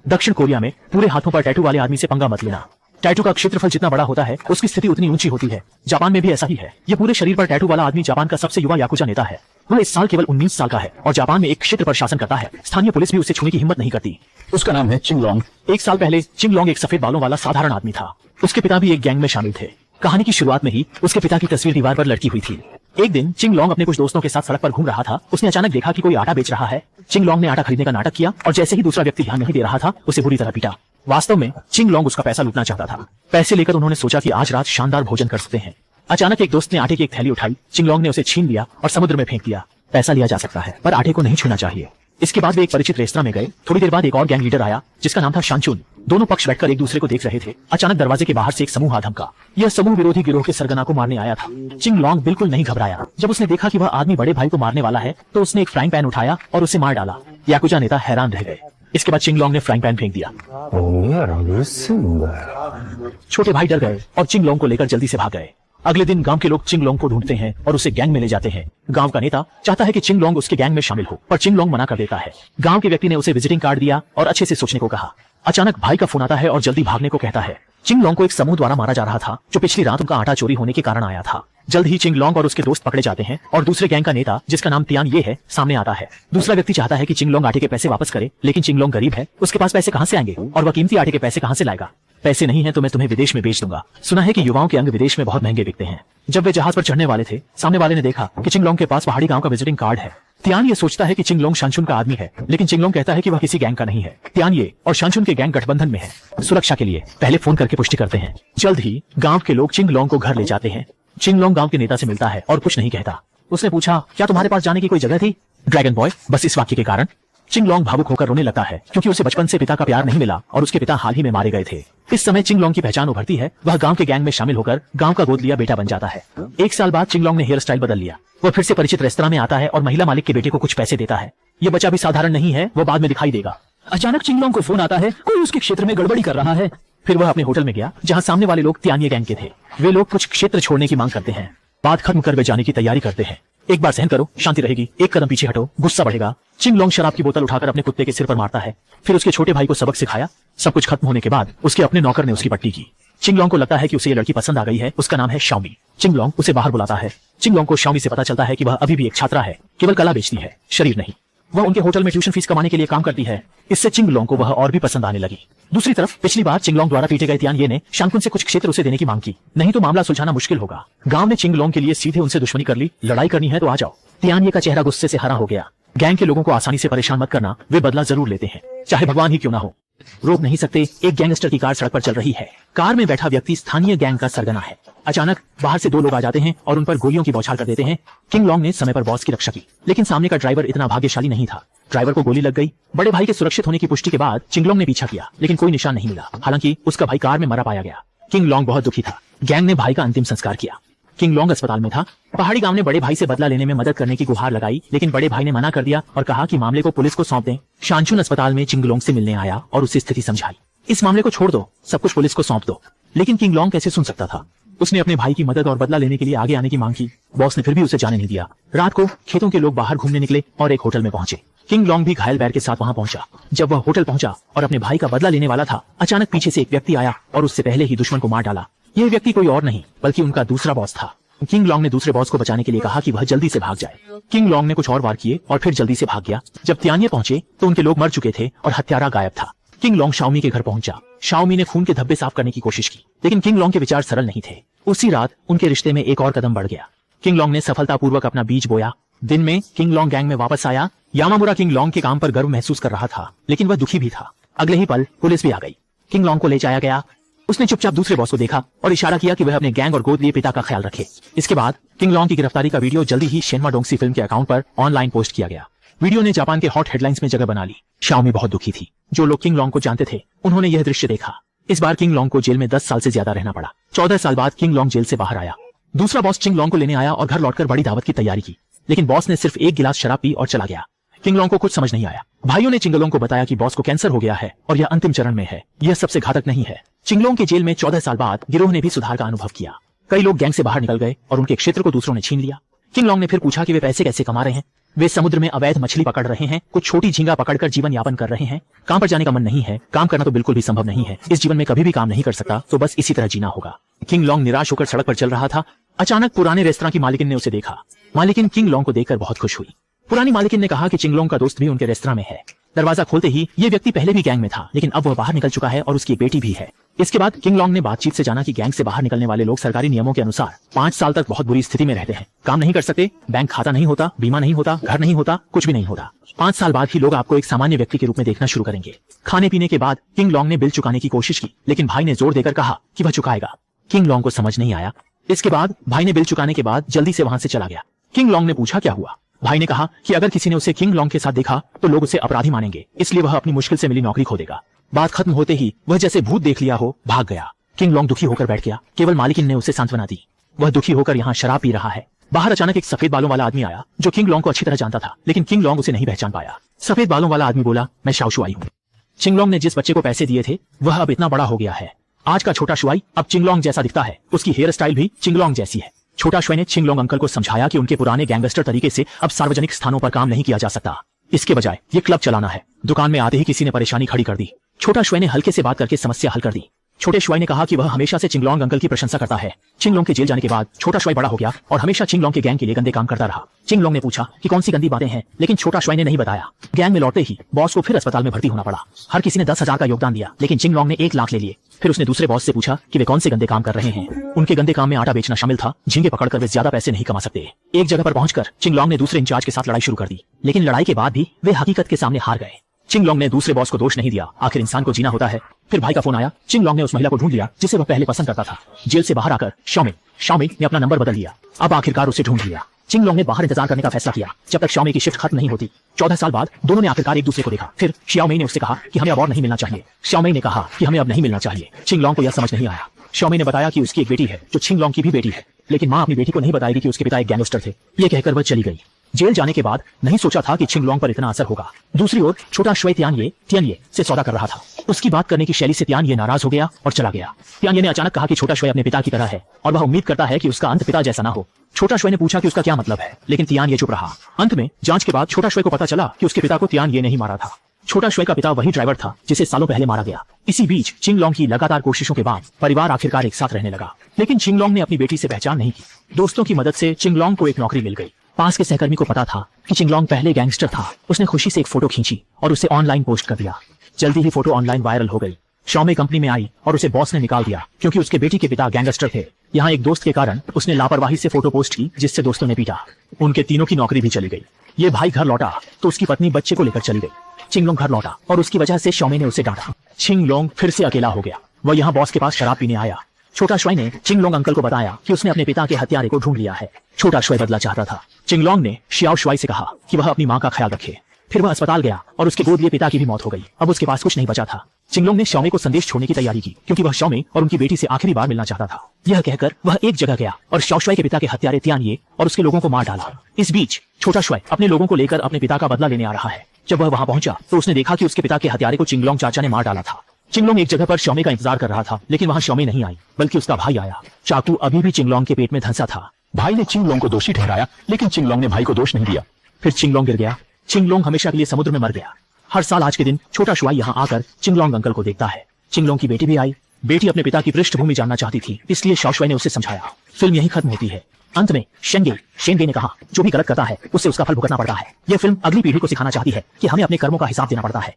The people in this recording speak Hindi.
दक्षिण कोरिया में पूरे हाथों पर टैटू वाले आदमी से पंगा मत लेना। टैटू का क्षेत्रफल जितना बड़ा होता है उसकी स्थिति उतनी ऊंची होती है। जापान में भी ऐसा ही है। ये पूरे शरीर पर टैटू वाला आदमी जापान का सबसे युवा याकुजा नेता है। वह इस साल केवल 19 साल का है और जापान में एक क्षेत्र पर शासन करता है। स्थानीय पुलिस भी उसे छूने की हिम्मत नहीं करती। उसका नाम है चिंग लोंग। एक साल पहले चिंग लोंग एक सफेद बालों वाला साधारण आदमी था। उसके पिता भी एक गैंग में शामिल थे। कहानी की शुरुआत में ही उसके पिता की तस्वीर दीवार पर लटकी हुई थी। एक दिन चिंग लोंग अपने कुछ दोस्तों के साथ सड़क पर घूम रहा था। उसने अचानक देखा कि कोई आटा बेच रहा है। चिंग लोंग ने आटा खरीदने का नाटक किया और जैसे ही दूसरा व्यक्ति ध्यान नहीं दे रहा था उसे बुरी तरह पीटा। वास्तव में चिंग लोंग उसका पैसा लूटना चाहता था। पैसे लेकर उन्होंने सोचा कि आज रात शानदार भोजन कर सकते हैं। अचानक एक दोस्त ने आटे की एक थैली उठाई। चिंग लोंग ने उसे छीन लिया और समुद्र में फेंक दिया। पैसा लिया जा सकता है पर आटे को नहीं छूना चाहिए। इसके बाद वे एक परिचित रेस्तरां में गए। थोड़ी देर बाद एक और गैंग लीडर आया जिसका नाम था शानचुन। दोनों पक्ष बैठकर एक दूसरे को देख रहे थे। अचानक दरवाजे के बाहर से एक समूह आ धमका। यह समूह विरोधी गिरोह के सरगना को मारने आया था। चिंग लोंग बिल्कुल नहीं घबराया। जब उसने देखा कि वह आदमी बड़े भाई को मारने वाला है तो उसने एक फ्राइंग पैन उठाया और उसे मार डाला। याकुजा नेता हैरान रह गए। इसके बाद चिंग लोंग ने फ्राइंग पैन फेंक दिया। छोटे भाई डर गए और चिंग लोंग को लेकर जल्दी से भाग गए। अगले दिन गांव के लोग चिंग लोंग को ढूंढते हैं और उसे गैंग में ले जाते हैं। गांव का नेता चाहता है कि चिंग लोंग उसके गैंग में शामिल हो पर चिंग लोंग मना कर देता है। गांव के व्यक्ति ने उसे विजिटिंग कार्ड दिया और अच्छे से सोचने को कहा। अचानक भाई का फोन आता है और जल्दी भागने को कहता है। चिंग लोंग को एक समूह द्वारा मारा जा रहा था जो पिछली रात उनका आटा चोरी होने के कारण आया था। जल्द ही चिंग लोंग और उसके दोस्त पकड़े जाते हैं और दूसरे गैंग का नेता जिसका नाम तियान ये है सामने आता है। दूसरा व्यक्ति चाहता है कि चिंग लोंग आटे के पैसे वापस करे लेकिन चिंग लोंग गरीब है। उसके पास पैसे कहां से आएंगे और वह कीमती आटे के पैसे कहां से लाएगा। पैसे नहीं है तो मैं तुम्हें विदेश में बेच दूंगा। सुना है कि युवाओं के अंग विदेश में बहुत महंगे बिकते हैं। जब वे जहाज पर चढ़ने वाले थे सामने वाले ने देखा कि चिंग लोंग के पास पहाड़ी गांव का विजिटिंग कार्ड है। तियान ये सोचता है कि चिंग लोंग शानचुन का आदमी है लेकिन चिंग लोंग कहता है कि वह किसी गैंग का नहीं है। तियान ये और शानचुन के गैंग गठबंधन में है। सुरक्षा के लिए पहले फोन करके पुष्टि करते हैं। जल्द ही गांव के लोग चिंग लोंग को घर ले जाते हैं। चिंग लोंग गांव के नेता से मिलता है और कुछ नहीं कहता। उसने पूछा क्या तुम्हारे पास जाने की कोई जगह थी ड्रैगन बॉय। बस इस वाक्य के कारण चिंग लोंग भावुक होकर रोने लगता है क्योंकि उसे बचपन से पिता का प्यार नहीं मिला और उसके पिता हाल ही में मारे गए थे। इस समय चिंग लोंग की पहचान उभरती है। वह गांव के गैंग में शामिल होकर गांव का गोद लिया बेटा बन जाता है। एक साल बाद चिंग लोंग ने हेयर स्टाइल बदल लिया। वह फिर से परिचित रेस्तरां में आता है और महिला मालिक के बेटे को कुछ पैसे देता है। यह बच्चा भी साधारण नहीं है, वह बाद में दिखाई देगा। अचानक चिंग लोंग को फोन आता है कोई उसके क्षेत्र में गड़बड़ी कर रहा है। फिर वह अपने होटल में गया जहाँ सामने वाले लोग तियानिये गैंग के थे। वे लोग कुछ क्षेत्र छोड़ने की मांग करते हैं। बात खत्म कर वे जाने की तैयारी करते हैं। एक बार सहन करो, शांति रहेगी, एक कदम पीछे हटो, गुस्सा बढ़ेगा। चिंग लोंग शराब की बोतल उठाकर अपने कुत्ते के सिर पर मारता है। फिर उसके छोटे भाई को सबक सिखाया। सब कुछ खत्म होने के बाद उसके अपने नौकर ने उसकी पट्टी की। चिंग लोंग को लगता है कि उसे ये लड़की पसंद आ गई है। उसका नाम है शाओमी। चिंग लोंग उसे बाहर बुलाता है। चिंग लोंग को शाओमी से पता चलता है कि वह अभी भी एक छात्रा है, केवल कला बेचती है, शरीर नहीं। वह उनके होटल में ट्यूशन फीस कमाने के लिए काम करती है। इससे चिंग लोंग को वह और भी पसंद आने लगी। दूसरी तरफ पिछली बार चिंग लोंग द्वारा पीटे गए तियान ये ने शानकुन से कुछ क्षेत्र उसे देने की मांग की, नहीं तो मामला सुलझाना मुश्किल होगा। गांव ने चिंग लोंग के लिए सीधे उनसे दुश्मनी कर ली। लड़ाई करनी है तो आ जाओ। तियान ये का चेहरा गुस्से से हरा हो गया। गैंग के लोगों को आसानी से परेशान मत करना, वे बदला जरूर लेते हैं, चाहे भगवान ही क्यों ना हो। रोक नहीं सकते। एक गैंगस्टर की कार सड़क पर चल रही है। कार में बैठा व्यक्ति स्थानीय गैंग का सरगना है। अचानक बाहर से दो लोग आ जाते हैं और उन पर गोलियों की बौछार कर देते हैं। किंग लोंग ने समय पर बॉस की रक्षा की लेकिन सामने का ड्राइवर इतना भाग्यशाली नहीं था। ड्राइवर को गोली लग गई। बड़े भाई के सुरक्षित होने की पुष्टि के बाद चिंग लोंग ने पीछा किया लेकिन कोई निशान नहीं मिला। हालांकि उसका भाई कार में मरा पाया गया। किंग लोंग बहुत दुखी था। गैंग ने भाई का अंतिम संस्कार किया। किंग लोंग अस्पताल में था। पहाड़ी गांव ने बड़े भाई से बदला लेने में मदद करने की गुहार लगाई लेकिन बड़े भाई ने मना कर दिया और कहा कि मामले को पुलिस को सौंप दें। शानचुन अस्पताल में चिंग लोंग से मिलने आया और उससे स्थिति समझाई। इस मामले को छोड़ दो, सब कुछ पुलिस को सौंप दो। लेकिन किंग लोंग कैसे सुन सकता था। उसने अपने भाई की मदद और बदला लेने के लिए आगे आने की मांग की। बॉस ने फिर भी उसे जाने नहीं दिया। रात को खेतों के लोग बाहर घूमने निकले और एक होटल में पहुंचे। किंग लोंग भी घायल बैर के साथ वहां पहुंचा। जब वह होटल पहुंचा और अपने भाई का बदला लेने वाला था अचानक पीछे से एक व्यक्ति आया और उससे पहले ही दुश्मन को मार डाला। यह व्यक्ति कोई और नहीं बल्कि उनका दूसरा बॉस था। किंग लोंग ने दूसरे बॉस को बचाने के लिए कहा कि वह जल्दी से भाग जाए। किंग लोंग ने कुछ और वार किए और फिर जल्दी से भाग गया। जब तियानिये पहुंचे तो उनके लोग मर चुके थे और हत्यारा गायब था। किंग लोंग शाओमी के घर पहुंचा। शाओमी ने खून के धब्बे साफ करने की कोशिश की लेकिन किंग लोंग के विचार सरल नहीं थे। उसी रात उनके रिश्ते में एक और कदम बढ़ गया। किंग लोंग ने सफलतापूर्वक अपना बीज बोया। दिन में किंग लोंग गैंग में वापस आया। यामामुरा किंग लोंग के काम पर गर्व महसूस कर रहा था लेकिन वह दुखी भी था। अगले ही पल पुलिस भी आ गई। किंग लोंग को ले जाया गया। उसने चुपचाप दूसरे बॉस को देखा और इशारा किया कि वह अपने गैंग और गोद लिए पिता का ख्याल रखे। इसके बाद किंग लोंग की गिरफ्तारी का वीडियो जल्दी ही शेनमा डोंगसी फिल्म के अकाउंट पर ऑनलाइन पोस्ट किया गया। वीडियो ने जापान के हॉट हेडलाइंस में जगह बना ली। शाओमी बहुत दुखी थी। जो लोग किंग लोंग को जानते थे उन्होंने यह दृश्य देखा। इस बार किंग लोंग को जेल में 10 साल से ज्यादा रहना पड़ा। 14 साल बाद किंग लोंग जेल से बाहर आया। दूसरा बॉस चिंग लोंग को लेने आया और घर लौटकर बड़ी दावत की तैयारी की लेकिन बॉस ने सिर्फ एक गिलास शराब पी और चला गया। किंग लोंग को कुछ समझ नहीं आया। भाइयों ने चिंग लोंग को बताया कि बॉस को कैंसर हो गया है और यह अंतिम चरण में है। यह सबसे घातक नहीं है। चिंग लोंग के जेल में 14 साल बाद गिरोह ने भी सुधार का अनुभव किया। कई लोग गैंग से बाहर निकल गए और उनके क्षेत्र को दूसरों ने छीन लिया। किंग लोंग ने फिर पूछा कि वे पैसे कैसे कमा रहे हैं। वे समुद्र में अवैध मछली पकड़ रहे हैं, कुछ छोटी झींगा पकड़कर जीवन यापन कर रहे हैं। काम पर जाने का मन नहीं है, काम करना तो बिल्कुल भी संभव नहीं है। इस जीवन में कभी भी काम नहीं कर सकता, तो बस इसी तरह जीना होगा। किंग लोंग निराश होकर सड़क पर चल रहा था। अचानक पुराने रेस्तरां की मालिकिन ने उसे देखा। मालिकिन किंग लोंग को देखकर बहुत खुश हुई। पुरानी मालिकिन ने कहा कि चिंग लोंग का दोस्त भी उनके रेस्तरां में है। दरवाजा खोलते ही ये व्यक्ति पहले भी गैंग में था, लेकिन अब वह बाहर निकल चुका है और उसकी एक बेटी भी है। इसके बाद किंग लोंग ने बातचीत से जाना कि गैंग से बाहर निकलने वाले लोग सरकारी नियमों के अनुसार 5 साल तक बहुत बुरी स्थिति में रहते हैं, काम नहीं कर सकते, बैंक खाता नहीं होता, बीमा नहीं होता, घर नहीं होता, कुछ भी नहीं होता। 5 साल बाद ही लोग आपको एक सामान्य व्यक्ति के रूप में देखना शुरू करेंगे। खाने पीने के बाद किंग लोंग ने बिल चुकाने की कोशिश की, लेकिन भाई ने जोर देकर कहा कि वह चुकाएगा। किंग लोंग को समझ नहीं आया। इसके बाद भाई ने बिल चुकाने के बाद जल्दी से वहां से चला गया। किंग लोंग ने पूछा क्या हुआ। भाई ने कहा कि अगर किसी ने उसे किंग लोंग के साथ देखा तो लोग उसे अपराधी मानेंगे, इसलिए वह अपनी मुश्किल से मिली नौकरी खो देगा। बात खत्म होते ही वह जैसे भूत देख लिया हो भाग गया। किंग लोंग दुखी होकर बैठ गया। केवल मालिकिन ने उसे सांत्वना दी। वह दुखी होकर यहाँ शराब पी रहा है। बाहर अचानक एक सफेद बालों वाला आदमी आया जो किंग लोंग को अच्छी तरह जानता था, लेकिन किंग लोंग उसे नहीं पहचान पाया। सफेद बालों वाला आदमी बोला, मैं शाओ शुआई हूँ। चिंग लोंग ने जिस बच्चे को पैसे दिए थे वह अब इतना बड़ा हो गया है। आज का छोटा शुआई अब चिंग लोंग जैसा दिखता है। उसकी हेयर स्टाइल भी चिंग लोंग जैसी है। छोटा शुआई ने चिंग लोंग अंकल को समझाया कि उनके पुराने गैंगस्टर तरीके से अब सार्वजनिक स्थानों पर काम नहीं किया जा सकता। इसके बजाय ये क्लब चलाना है। दुकान में आते ही किसी ने परेशानी खड़ी कर दी। छोटा शुआई ने हल्के से बात करके समस्या हल कर दी। छोटे शुआई ने कहा कि वह हमेशा से चिंग लोंग अंकल की प्रशंसा करता है। चिंग लोंग के जेल जाने के बाद छोटा शुआई बड़ा हो गया और हमेशा चिंग लोंग के गैंग के लिए गंदे काम करता रहा। चिंग लोंग ने पूछा कि कौन सी गंदी बातें हैं, लेकिन छोटा शुआई ने नहीं बताया। गैंग में लौटते ही बॉस को फिर अस्पताल में भर्ती होना पड़ा। हर किसी ने 10,000 का योगदान दिया, लेकिन चिंग लोंग ने 1 लाख ले लिए। फिर उसने दूसरे बॉस से पूछा कि वे कौन से गंदे काम कर रहे हैं। उनके गंदे काम में आटा बेचना शामिल था। झींगे पकड़कर वे ज्यादा पैसे नहीं कमा सकते। एक जगह पर पहुंचकर चिंग लोंग ने दूसरे इंचार्ज के साथ लड़ाई शुरू कर दी, लेकिन लड़ाई के बाद भी वे हकीकत के सामने हार गए। चिंग लोंग ने दूसरे बॉस को दोष नहीं दिया, आखिर इंसान को जीना होता है। फिर भाई का फोन आया। चिंग लोंग ने उस महिला को ढूंढ लिया जिसे वह पहले पसंद करता था। जेल से बाहर आकर शाओमी ने अपना नंबर बदल लिया। अब आखिरकार उसे ढूंढ लिया। चिंग लोंग ने बाहर इंतजार करने का फैसला किया जब तक शाओमी की शिफ्ट खत्म नहीं होती। 14 साल बाद दोनों ने आखिरकार एक दूसरे को देखा। फिर शाओमी ने उससे कहा कि हमें अब और नहीं मिलना चाहिए। शाओमी ने कहा कि हमें अब नहीं मिलना चाहिए। चिंग लोंग को यह समझ नहीं आया। शाओमी ने बताया कि उसकी एक बेटी है जो चिंग लोंग की भी बेटी है, लेकिन माँ अपनी बेटी को नहीं बताएगी कि उसके पिता एक गैंगस्टर थे। ये कहकर वह चली गई। जेल जाने के बाद नहीं सोचा था कि चिंग लोंग पर इतना असर होगा। दूसरी ओर छोटा शुआई तियानये से सौदा कर रहा था। उसकी बात करने की शैली से तियानये नाराज हो गया और चला गया। तियानये ने अचानक कहा कि छोटा शुआई अपने पिता की तरह है और वह उम्मीद करता है कि उसका अंत पिता जैसा ना हो। छोटा शुआई ने पूछा कि उसका क्या मतलब है, लेकिन तियानये चुप रहा। अंत में जांच के बाद छोटा शुआई को पता चला कि उसके पिता को तियानये ने ही मारा था। छोटा शुआई का पिता वही ड्राइवर था जिसे सालों पहले मारा गया। इसी बीच चिंग लोंग की लगातार कोशिशों के बाद परिवार आखिरकार एक साथ रहने लगा, लेकिन चिंग लोंग ने अपनी बेटी से पहचान नहीं की। दोस्तों की मदद से चिंग लोंग को एक नौकरी मिल गई। पास के सहकर्मी को पता था कि चिंग लोंग पहले गैंगस्टर था। उसने खुशी से एक फोटो खींची और उसे ऑनलाइन पोस्ट कर दिया। जल्दी ही फोटो ऑनलाइन वायरल हो गई। शाओमी कंपनी में आई और उसे बॉस ने निकाल दिया क्योंकि उसके बेटी के पिता गैंगस्टर थे। यहाँ एक दोस्त के कारण उसने लापरवाही से फोटो पोस्ट की जिससे दोस्तों ने पीटा। उनके तीनों की नौकरी भी चली गई। ये भाई घर लौटा तो उसकी पत्नी बच्चे को लेकर चली गई। चिंग लोंग घर लौटा और उसकी वजह से शाओमी ने उसे डांटा। चिंग लोंग फिर से अकेला हो गया। वह यहाँ बॉस के पास शराब पीने आया। छोटा शुआई ने चिंग लोंग अंकल को बताया कि उसने अपने पिता के हत्यारे को ढूंढ लिया है। छोटा शुआई बदला चाहता था। चिंग लोंग ने शियाओ शुआई से कहा कि वह अपनी माँ का ख्याल रखे। फिर वह अस्पताल गया और उसके गोद लिए पिता की भी मौत हो गई। अब उसके पास कुछ नहीं बचा था। चिंग लोंग ने शाओमी को संदेश छोड़ने की तैयारी की क्योंकि वह शाओमी और उनकी बेटी से आखिरी बार मिलना चाहता था। यह कहकर वह एक जगह गया और शाओ शुआई के पिता के हत्यारे तियानये और उसके लोगों को मार डाला। इस बीच छोटा शुआई अपने लोगों को लेकर अपने पिता का बदला लेने आ रहा है। जब वह वहां पहुंचा तो उसने देखा कि उसके पिता के हत्यारे को चिंग लोंग चाचा ने मार डाला था। चिंग लोंग एक जगह पर शाओमी का इंतजार कर रहा था, लेकिन वहां शाओमी नहीं आई, बल्कि उसका भाई आया। चाकू अभी भी चिंग लोंग के पेट में धंसा था। भाई ने चिंग लोंग को दोषी ठहराया, लेकिन चिंग लोंग ने भाई को दोष नहीं दिया। फिर चिंग लोंग गिर गया। चिंग लोंग हमेशा के लिए समुद्र में मर गया। हर साल आज के दिन छोटा शुआई यहाँ आकर चिंग लोंग अंकल को देखता है। चिंग लोंग की बेटी भी आई। बेटी अपने पिता की पृष्ठभूमि जानना चाहती थी, इसलिए शाओ शुआई ने उसे समझाया। फिल्म यही खत्म होती है। अंत में शेंगे ने कहा, जो भी गलत करता है उससे उसका फल भुगतना पड़ता है। यह फिल्म अगली पीढ़ी को सिखाना चाहती है कि हमें अपने कर्मों का हिसाब देना पड़ता है।